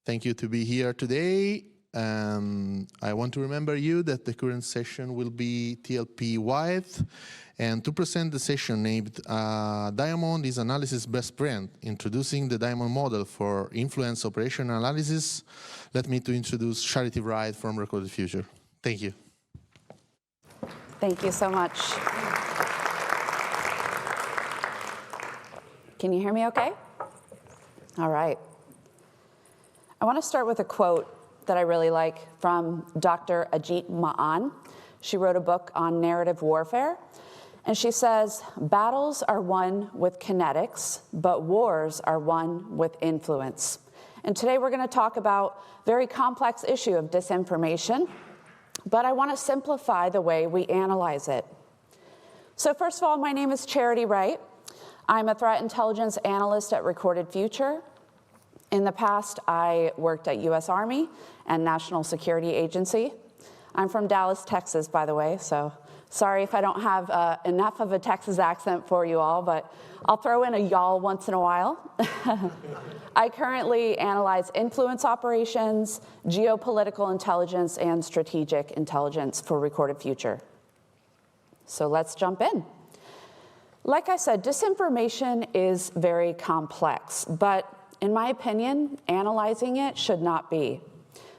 Thank you to be here today. I want to remember you that the current session will be TLP-wide, and to present the session named Diamond is Analysis Best Friend, introducing the Diamond model for influence operation analysis. Let me to introduce Charity Wright from Recorded Future. Thank you. Thank you so much. Can you hear me okay? All right. I want to start with a quote that I really like from Dr. Ajit Maan. She wrote a book on narrative warfare, and she says, battles are won with kinetics, but wars are won with influence. And today we're going to talk about a very complex issue of disinformation, but I want to simplify the way we analyze it. So first of all, my name is Charity Wright. I'm a threat intelligence analyst at Recorded Future. In the past, I worked at US Army and National Security Agency. I'm from Dallas, Texas, by the way, so sorry if I don't have enough of a Texas accent for you all, but I'll throw in a y'all once in a while. I currently analyze influence operations, geopolitical intelligence, and strategic intelligence for Recorded Future. So let's jump in. Like I said, disinformation is very complex, but in my opinion, analyzing it should not be.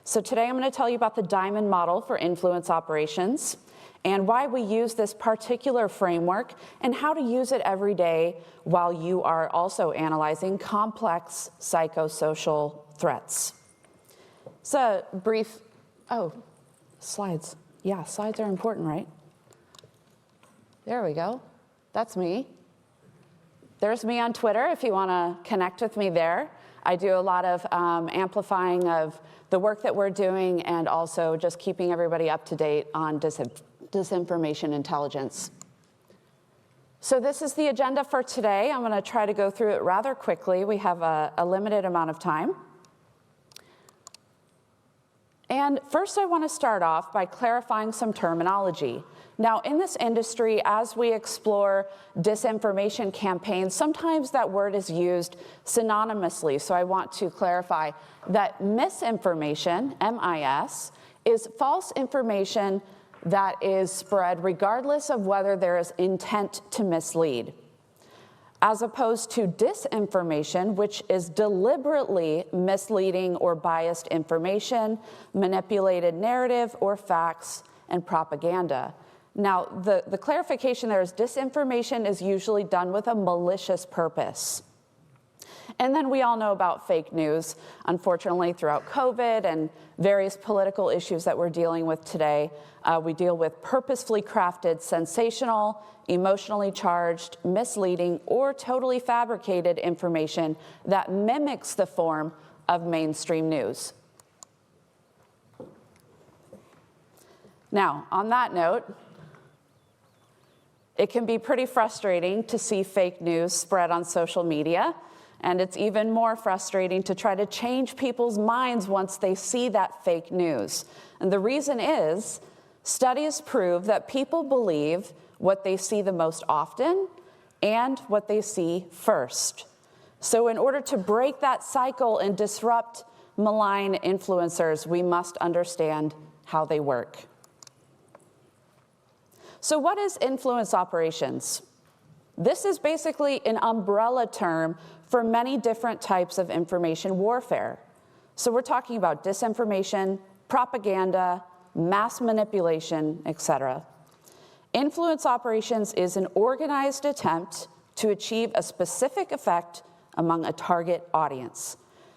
So today I'm going to tell you about the Diamond model for influence operations and why we use this particular framework and how to use it every day while you are also analyzing complex psychosocial threats. So brief, slides. Yeah, slides are important, right? There we go. That's me. There's me on Twitter if you want to connect with me there. I do a lot of amplifying of the work that we're doing and also just keeping everybody up to date on disinformation intelligence. So this is the agenda for today. I'm going to try to go through it rather quickly. We have a limited amount of time. And first I want to start off by clarifying some terminology. Now, in this industry, as we explore disinformation campaigns, sometimes that word is used synonymously. So I want to clarify that misinformation, M-I-S, is false information that is spread regardless of whether there is intent to mislead, as opposed to disinformation, which is deliberately misleading or biased information, manipulated narrative, or facts and propaganda. Now, the clarification there is disinformation is usually done with a malicious purpose. And then we all know about fake news, unfortunately, throughout COVID and various political issues that we're dealing with today. We deal with purposefully crafted, sensational, emotionally charged, misleading, or totally fabricated information that mimics the form of mainstream news. Now, on that note, it can be pretty frustrating to see fake news spread on social media, and it's even more frustrating to try to change people's minds once they see that fake news. And the reason is, studies prove that people believe what they see the most often and what they see first. So in order to break that cycle and disrupt malign influencers, we must understand how they work. So what is influence operations? This is basically an umbrella term for many different types of information warfare. So we're talking about disinformation, propaganda, mass manipulation, etc. Influence operations is an organized attempt to achieve a specific effect among a target audience.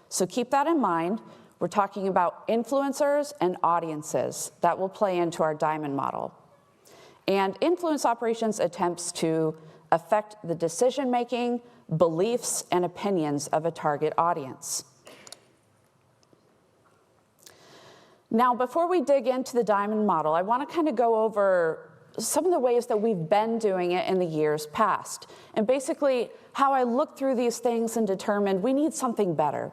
So keep that in mind. We're talking about influencers and audiences. That will play into our Diamond model. And influence operations attempts to affect the decision-making, beliefs, and opinions of a target audience. Now, before we dig into the Diamond model, I want to kind of go over some of the ways that we've been doing it in the years past, and basically how I look through these things and determined we need something better.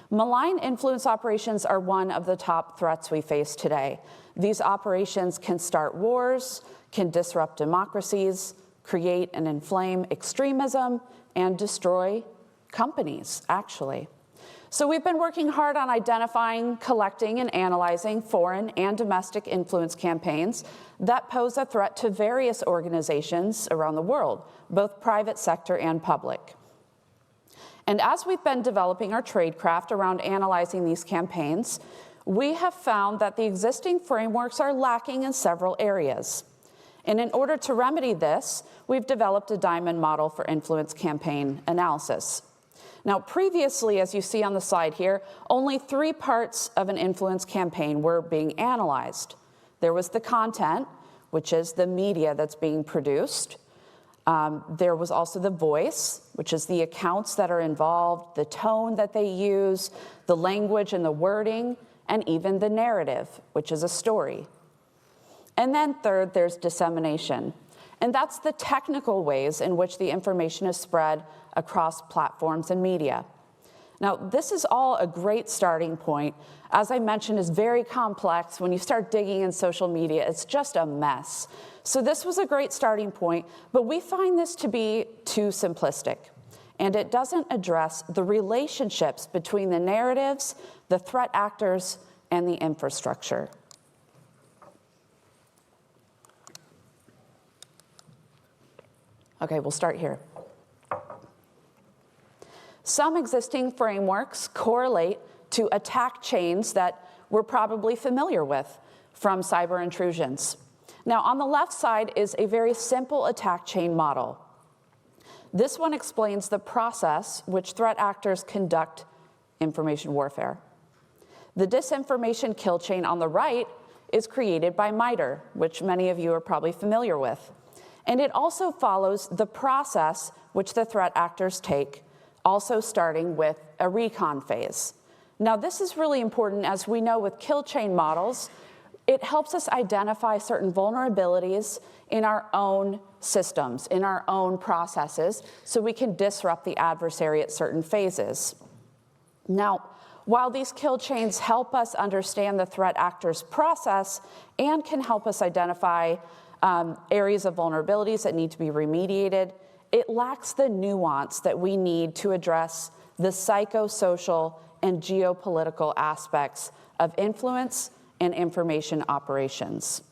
Malign influence operations are one of the top threats we face today. These operations can start wars, can disrupt democracies, create and inflame extremism, and destroy companies, actually. So we've been working hard on identifying, collecting, and analyzing foreign and domestic influence campaigns that pose a threat to various organizations around the world, both private sector and public. And as we've been developing our tradecraft around analyzing these campaigns, we have found that the existing frameworks are lacking in several areas. And in order to remedy this, we've developed a diamond model for influence campaign analysis. Now, previously, as you see on the slide here, only 3 parts of an influence campaign were being analyzed. There was the content, which is the media that's being produced. There was also the voice, which is the accounts that are involved, the tone that they use, the language and the wording, and even the narrative, which is a story. And then third, there's dissemination. And that's the technical ways in which the information is spread across platforms and media. Now, this is all a great starting point. As I mentioned, it's very complex. When you start digging in social media, it's just a mess. So this was a great starting point, but we find this to be too simplistic. And it doesn't address the relationships between the narratives, the threat actors, and the infrastructure. Okay, we'll start here. Some existing frameworks correlate to attack chains that we're probably familiar with from cyber intrusions. Now, on the left side is a very simple attack chain model. This one explains the process which threat actors conduct information warfare. The disinformation kill chain on the right is created by MITRE, which many of you are probably familiar with. And it also follows the process which the threat actors take, also starting with a recon phase. Now, this is really important. As we know with kill chain models, it helps us identify certain vulnerabilities in our own systems, in our own processes, so we can disrupt the adversary at certain phases. Now, while these kill chains help us understand the threat actor's process and can help us identify areas of vulnerabilities that need to be remediated, it lacks the nuance that we need to address the psychosocial and geopolitical aspects of influence and information operations.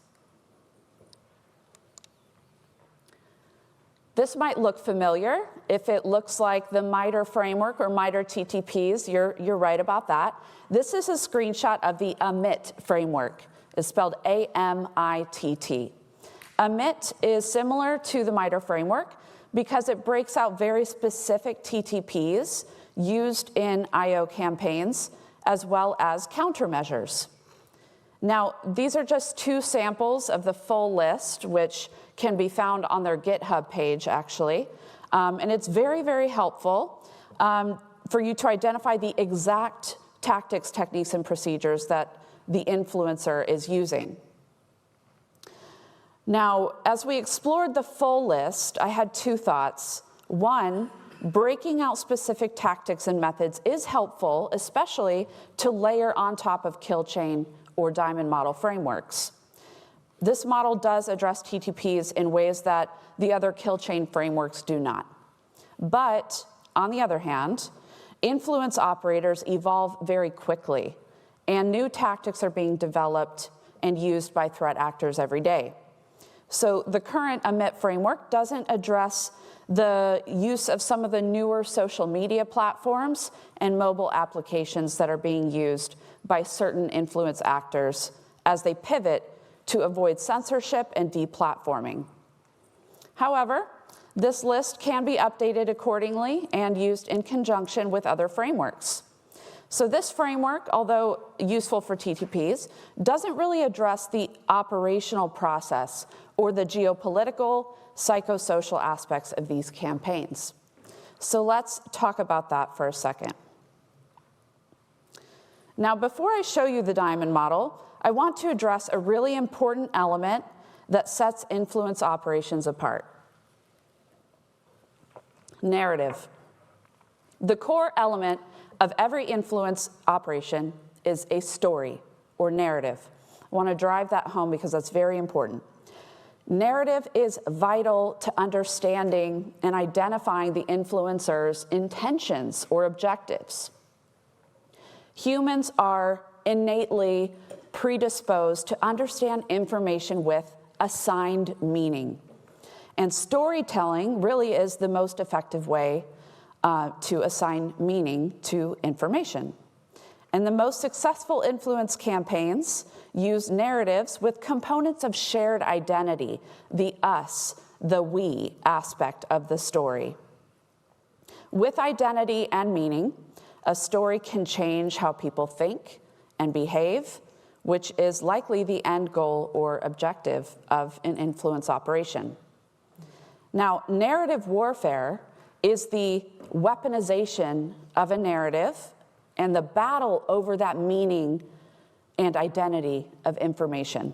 This might look familiar. If it looks like the MITRE framework or MITRE TTPs, you're right about that. This is a screenshot of the AMIT framework. It's spelled A-M-I-T-T. AMIT is similar to the MITRE framework because it breaks out very specific TTPs used in IO campaigns, as well as countermeasures. Now, these are just 2 samples of the full list, which can be found on their GitHub page, actually. And it's very, very helpful for you to identify the exact tactics, techniques, and procedures that the influencer is using. Now, as we explored the full list, I had 2 thoughts. One, breaking out specific tactics and methods is helpful, especially to layer on top of kill chain or diamond model frameworks. This model does address TTPs in ways that the other kill chain frameworks do not. But on the other hand, influence operators evolve very quickly, and new tactics are being developed and used by threat actors every day. So the current AMIT framework doesn't address the use of some of the newer social media platforms and mobile applications that are being used by certain influence actors as they pivot to avoid censorship and deplatforming. However, this list can be updated accordingly and used in conjunction with other frameworks. So this framework, although useful for TTPs, doesn't really address the operational process or the geopolitical, psychosocial aspects of these campaigns. So let's talk about that for a second. Now, before I show you the diamond model, I want to address a really important element that sets influence operations apart. Narrative. The core element of every influence operation is a story or narrative. I want to drive that home because that's very important. Narrative is vital to understanding and identifying the influencer's intentions or objectives. Humans are innately predisposed to understand information with assigned meaning. And storytelling really is the most effective way to assign meaning to information. And the most successful influence campaigns use narratives with components of shared identity, the us, the we aspect of the story. With identity and meaning, a story can change how people think and behave, which is likely the end goal or objective of an influence operation. Now, narrative warfare is the weaponization of a narrative and the battle over that meaning and identity of information.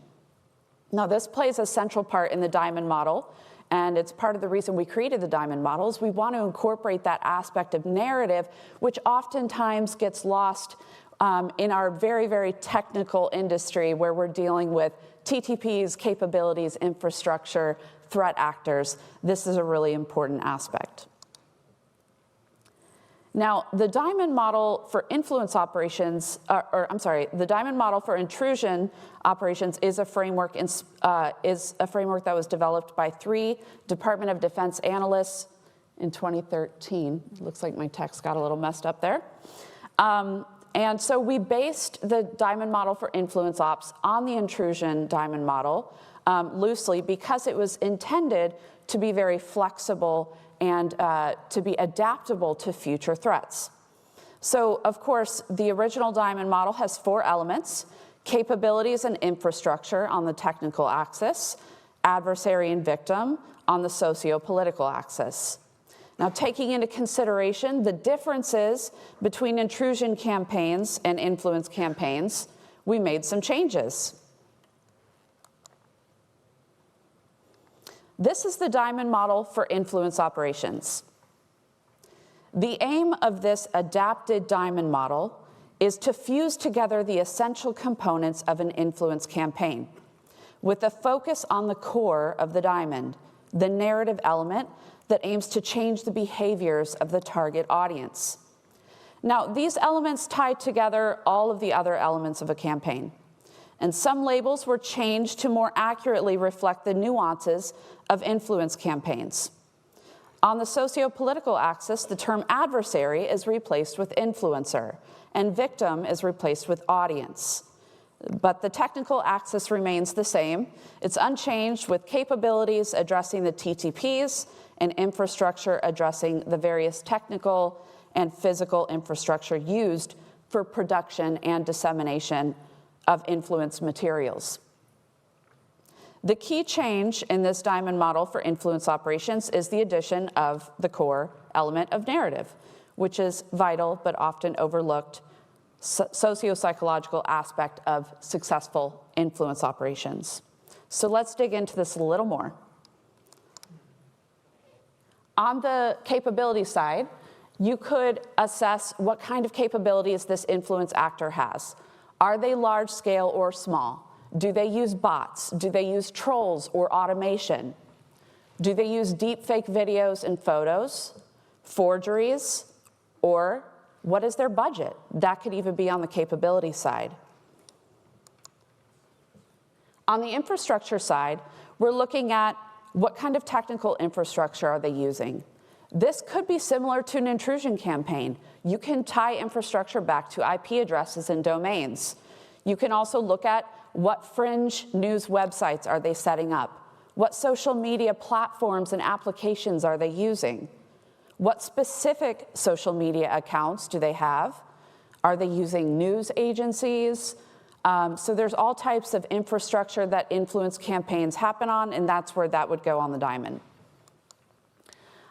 Now, this plays a central part in the diamond model, and it's part of the reason we created the diamond models. We want to incorporate that aspect of narrative, which oftentimes gets lost in our very, very technical industry where we're dealing with TTPs, capabilities, infrastructure, threat actors. This is a really important aspect. Now, the diamond model for influence operations, the diamond model for intrusion operations is a framework that was developed by 3 Department of Defense analysts in 2013. Looks like my text got a little messed up there. And so we based the diamond model for influence ops on the intrusion diamond model loosely because it was intended to be very flexible and to be adaptable to future threats. So, of course, the original diamond model has 4 elements: capabilities and infrastructure on the technical axis, adversary and victim on the socio-political axis. Now, taking into consideration the differences between intrusion campaigns and influence campaigns, we made some changes. This is the diamond model for influence operations. The aim of this adapted diamond model is to fuse together the essential components of an influence campaign with a focus on the core of the diamond, the narrative element that aims to change the behaviors of the target audience. Now, these elements tie together all of the other elements of a campaign, and some labels were changed to more accurately reflect the nuances of influence campaigns. On the socio-political axis, the term adversary is replaced with influencer, and victim is replaced with audience. But the technical axis remains the same. It's unchanged, with capabilities addressing the TTPs and infrastructure addressing the various technical and physical infrastructure used for production and dissemination of influence materials. The key change in this diamond model for influence operations is the addition of the core element of narrative, which is vital but often overlooked socio-psychological aspect of successful influence operations. So let's dig into this a little more. On the capability side, you could assess what kind of capabilities this influence actor has. Are they large scale or small? Do they use bots? Do they use trolls or automation? Do they use deepfake videos and photos, forgeries, or what is their budget? That could even be on the capability side. On the infrastructure side, we're looking at what kind of technical infrastructure are they using. This could be similar to an intrusion campaign. You can tie infrastructure back to IP addresses and domains. You can also look at what fringe news websites are they setting up? What social media platforms and applications are they using? What specific social media accounts do they have? Are they using news agencies? So there's all types of infrastructure that influence campaigns happen on, and that's where that would go on the diamond.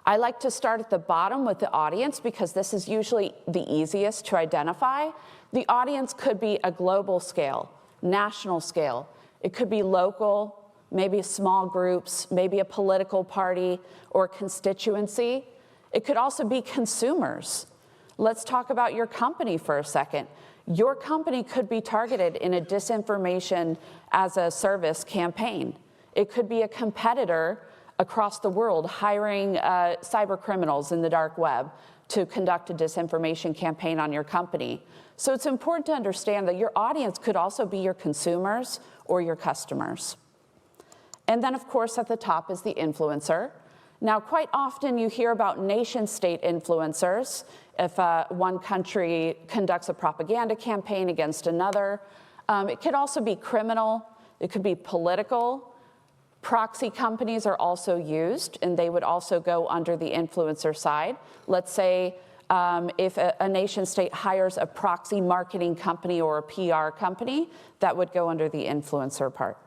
I like to start at the bottom with the audience because this is usually the easiest to identify. The audience could be a global scale, national scale. It could be local, maybe small groups, maybe a political party or constituency. It could also be consumers. Let's talk about your company for a second. Your company could be targeted in a disinformation as a service campaign. It could be a competitor across the world hiring cyber criminals in the dark web. to conduct a disinformation campaign on your company. So it's important to understand that your audience could also be your consumers or your customers. And then, of course, at the top is the influencer. Now, quite often you hear about nation-state influencers. If one country conducts a propaganda campaign against another, it could also be criminal, it could be political. Proxy companies are also used, and they would also go under the influencer side. Let's say if a nation-state hires a proxy marketing company or a PR company, that would go under the influencer part.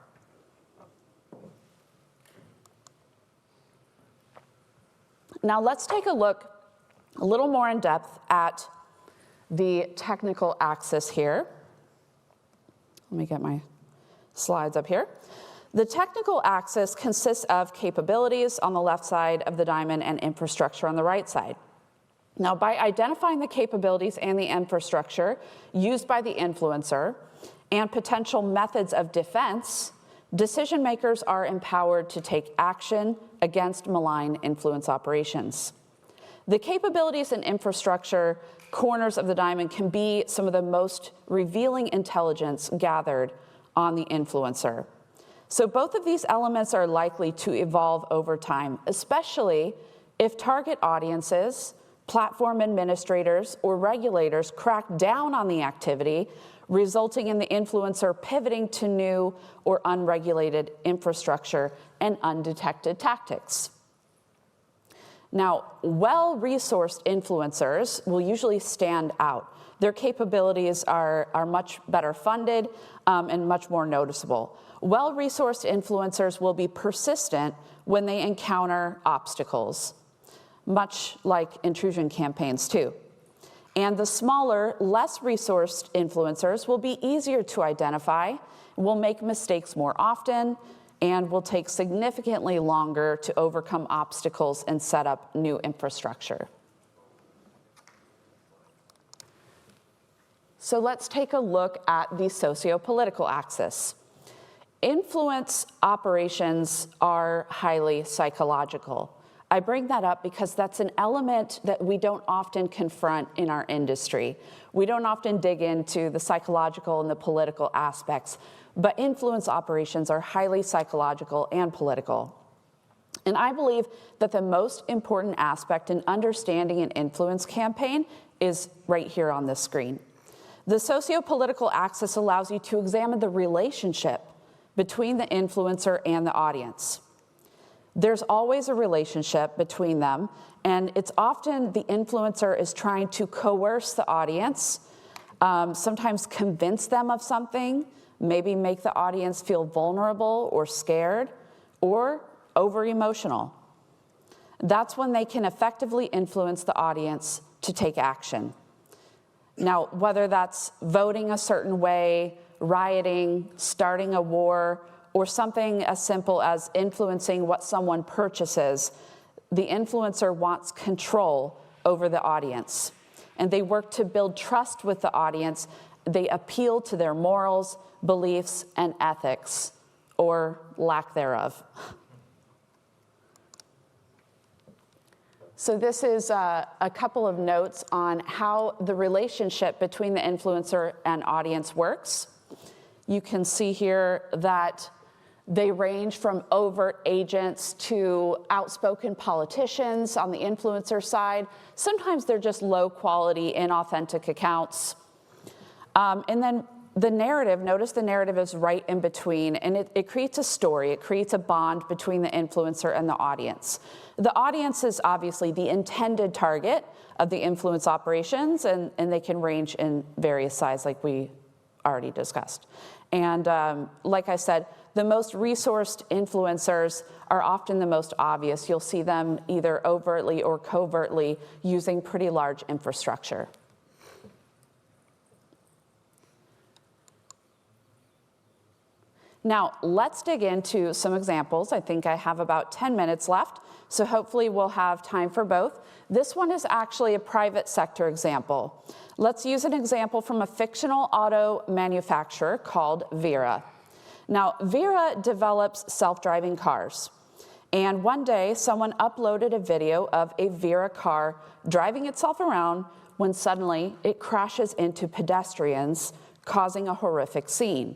Now let's take a look a little more in depth at the technical axis here. Let me get my slides up here. The technical axis consists of capabilities on the left side of the diamond and infrastructure on the right side. Now, by identifying the capabilities and the infrastructure used by the influencer and potential methods of defense, decision makers are empowered to take action against malign influence operations. The capabilities and infrastructure corners of the diamond can be some of the most revealing intelligence gathered on the influencer. So both of these elements are likely to evolve over time, especially if target audiences, platform administrators, or regulators crack down on the activity, resulting in the influencer pivoting to new or unregulated infrastructure and undetected tactics. Now, well-resourced influencers will usually stand out. Their capabilities are much better funded and much more noticeable. Well-resourced influencers will be persistent when they encounter obstacles, much like intrusion campaigns too. And the smaller, less resourced influencers will be easier to identify, will make mistakes more often, and will take significantly longer to overcome obstacles and set up new infrastructure. So let's take a look at the socio-political axis. Influence operations are highly psychological. I bring that up because that's an element that we don't often confront in our industry. We don't often dig into the psychological and the political aspects, but influence operations are highly psychological and political. And I believe that the most important aspect in understanding an influence campaign is right here on this screen. The socio-political axis allows you to examine the relationship between the influencer and the audience. There's always a relationship between them, and it's often the influencer is trying to coerce the audience, sometimes convince them of something, maybe make the audience feel vulnerable or scared or over-emotional. That's when they can effectively influence the audience to take action. Now, whether that's voting a certain way, rioting, starting a war, or something as simple as influencing what someone purchases, the influencer wants control over the audience. And they work to build trust with the audience. They appeal to their morals, beliefs, and ethics, or lack thereof. So this is a couple of notes on how the relationship between the influencer and audience works. You can see here that they range from overt agents to outspoken politicians on the influencer side. Sometimes they're just low quality, inauthentic accounts. And then the narrative, notice the narrative is right in between, and it creates a story. It creates a bond between the influencer and the audience. The audience is obviously the intended target of the influence operations, and they can range in various sizes like we already discussed. And like I said, the most resourced influencers are often the most obvious. You'll see them either overtly or covertly using pretty large infrastructure. Now, let's dig into some examples. I think I have about 10 minutes left, so hopefully we'll have time for both. This one is actually a private sector example. Let's use an example from a fictional auto manufacturer called Vera. Now, Vera develops self-driving cars, And one day, someone uploaded a video of a Vera car driving itself around when suddenly it crashes into pedestrians, causing a horrific scene.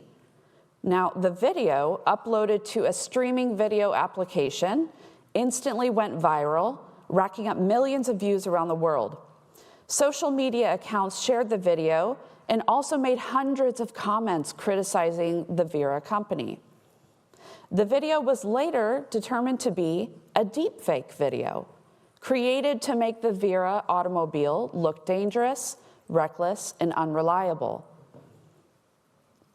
Now, the video, uploaded to a streaming video application, instantly went viral, racking up millions of views around the world. Social media accounts shared the video and also made hundreds of comments criticizing the Vera company. The video was later determined to be a deepfake video, created to make the Vera automobile look dangerous, reckless, and unreliable.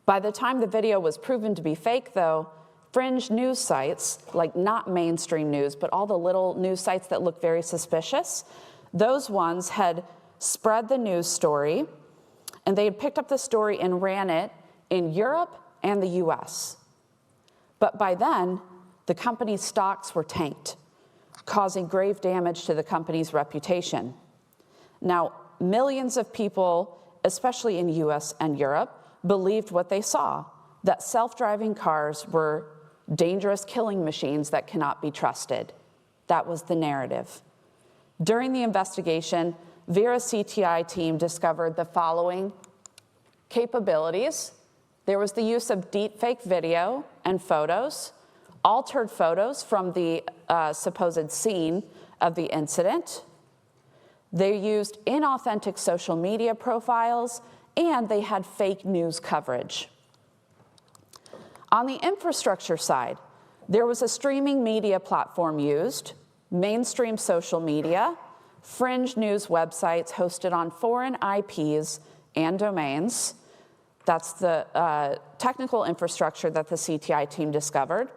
By the time the video was proven to be fake, though, fringe news sites, like not mainstream news, but all the little news sites that look very suspicious, those ones had spread the news story, and they had picked up the story and ran it in Europe and the US. But by then, the company's stocks were tanked, causing grave damage to the company's reputation. Now, millions of people, especially in US and Europe, believed what they saw, that self-driving cars were dangerous killing machines that cannot be trusted. That was the narrative. During the investigation, Vera's CTI team discovered the following capabilities. There was the use of deepfake video and photos, altered photos from the supposed scene of the incident. They used inauthentic social media profiles, and they had fake news coverage. On the infrastructure side, there was a streaming media platform used, mainstream social media, fringe news websites hosted on foreign IPs and domains. That's the technical infrastructure that the CTI team discovered.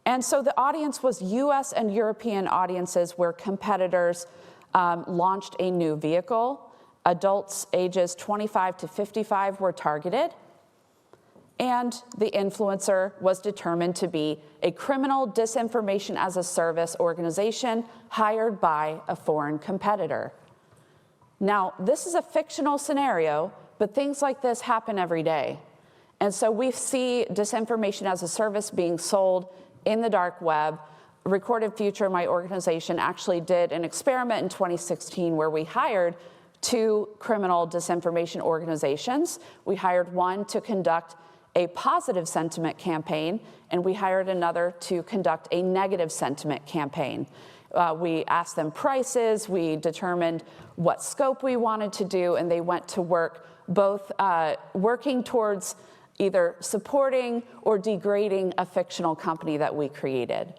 And so the audience was US and European audiences where competitors launched a new vehicle. Adults ages 25 to 55 were targeted. And the influencer was determined to be a criminal disinformation as a service organization hired by a foreign competitor. Now, this is a fictional scenario, but things like this happen every day. And so we see disinformation as a service being sold in the dark web. Recorded Future, my organization, actually did an experiment in 2016 where we hired 2 criminal disinformation organizations. We hired one to conduct a positive sentiment campaign, and we hired another to conduct a negative sentiment campaign. We asked them prices, we determined what scope we wanted to do, and they went to work both working towards either supporting or degrading a fictional company that we created.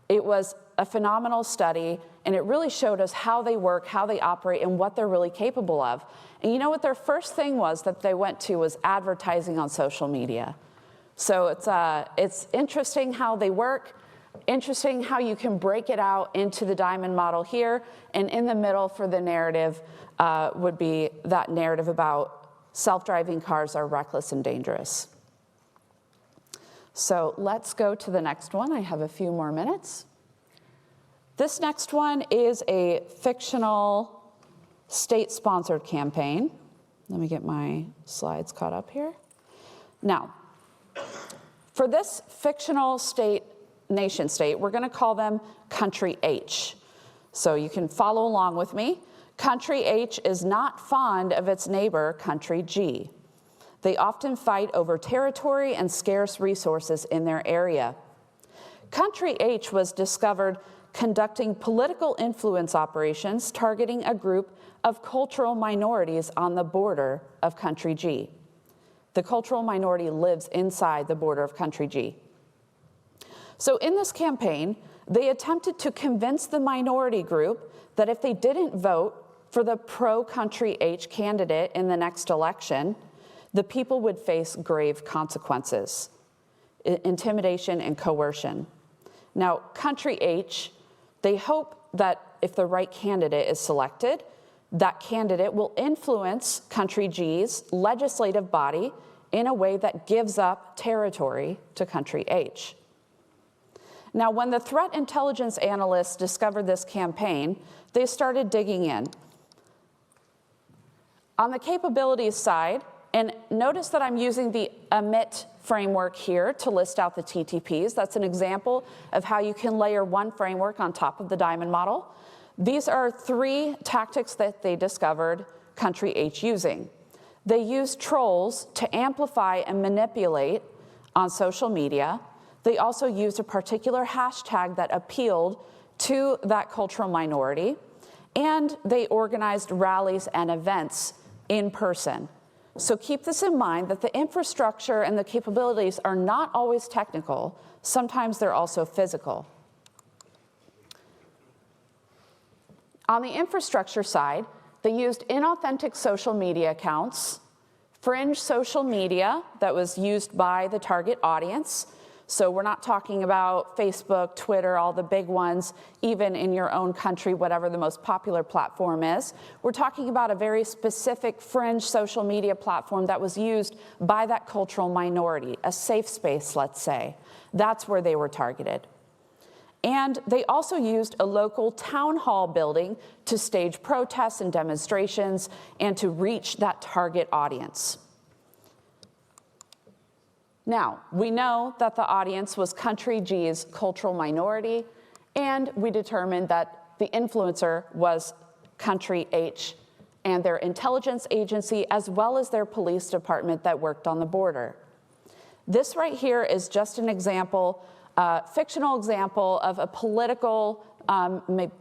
It was a phenomenal study, and it really showed us how they work, how they operate, and what they're really capable of. And you know what their first thing was that they went to was advertising on social media. So it's interesting how they work, interesting how you can break it out into the diamond model here, and in the middle for the narrative would be that narrative about self-driving cars are reckless and dangerous. So let's go to the next one. I have a few more minutes. This next one is a fictional state-sponsored campaign. Let me get my slides caught up here. Now, for this fictional state, nation state, we're going to call them Country H. So you can follow along with me. Country H is not fond of its neighbor, Country G. They often fight over territory and scarce resources in their area. Country H was discovered conducting political influence operations targeting a group of cultural minorities on the border of Country G. The cultural minority lives inside the border of Country G. So in this campaign, they attempted to convince the minority group that if they didn't vote for the pro-Country H candidate in the next election, the people would face grave consequences, intimidation and coercion. Now, Country H, they hope that if the right candidate is selected, that candidate will influence Country G's legislative body in a way that gives up territory to Country H. Now, when the threat intelligence analysts discovered this campaign, they started digging in. On the capabilities side, and notice that I'm using the emit framework here to list out the TTPs. That's an example of how you can layer one framework on top of the diamond model. These are 3 tactics that they discovered country H using. They used trolls to amplify and manipulate on social media. They also used a particular hashtag that appealed to that cultural minority. And they organized rallies and events in person. So keep this in mind, that the infrastructure and the capabilities are not always technical. Sometimes they're also physical. On the infrastructure side, they used inauthentic social media accounts, fringe social media that was used by the target audience. So we're not talking about Facebook, Twitter, all the big ones, even in your own country, whatever the most popular platform is. We're talking about a very specific fringe social media platform that was used by that cultural minority, a safe space, let's say. That's where they were targeted. And they also used a local town hall building to stage protests and demonstrations and to reach that target audience. Now, we know that the audience was country G's cultural minority, and we determined that the influencer was country H and their intelligence agency, as well as their police department that worked on the border. This right here is just an example, fictional example of a political,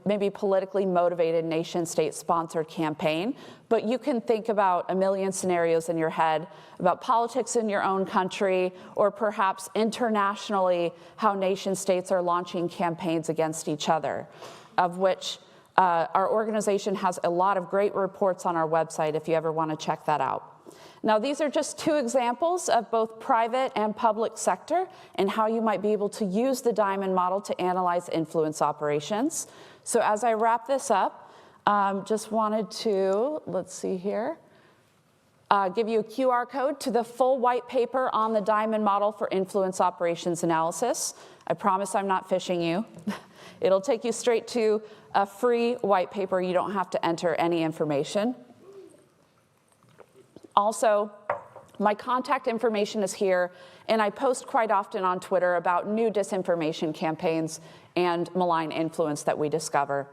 maybe politically motivated nation-state sponsored campaign, but you can think about a million scenarios in your head about politics in your own country, or perhaps internationally, how nation-states are launching campaigns against each other, of which our organization has a lot of great reports on our website if you ever want to check that out. Now, these are just 2 examples of both private and public sector and how you might be able to use the diamond model to analyze influence operations. So as I wrap this up, just wanted to, let's see here, give you a QR code to the full white paper on the diamond model for influence operations analysis. I promise I'm not phishing you. It'll take you straight to a free white paper. You don't have to enter any information. Also, my contact information is here, and I post quite often on Twitter about new disinformation campaigns and malign influence that we discover.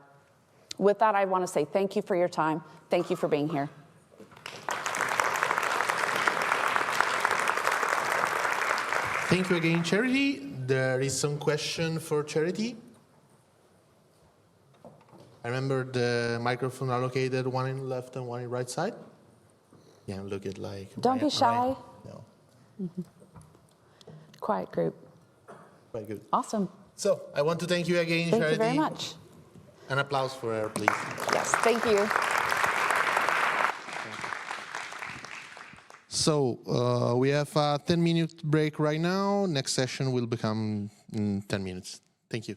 With that, I want to say thank you for your time. Thank you for being here. Thank you again, Charity. There is some question for Charity. I remember the microphone allocated, one in left and one in right side. Yeah, look at like. Don't be shy. No. Mm-hmm. Quiet group. Quite good. Awesome. So I want to thank you again, Thank Charity. you very much. An applause for her, please. Yes, thank you. So we have a 10-minute break right now. Next session will become in 10 minutes. Thank you.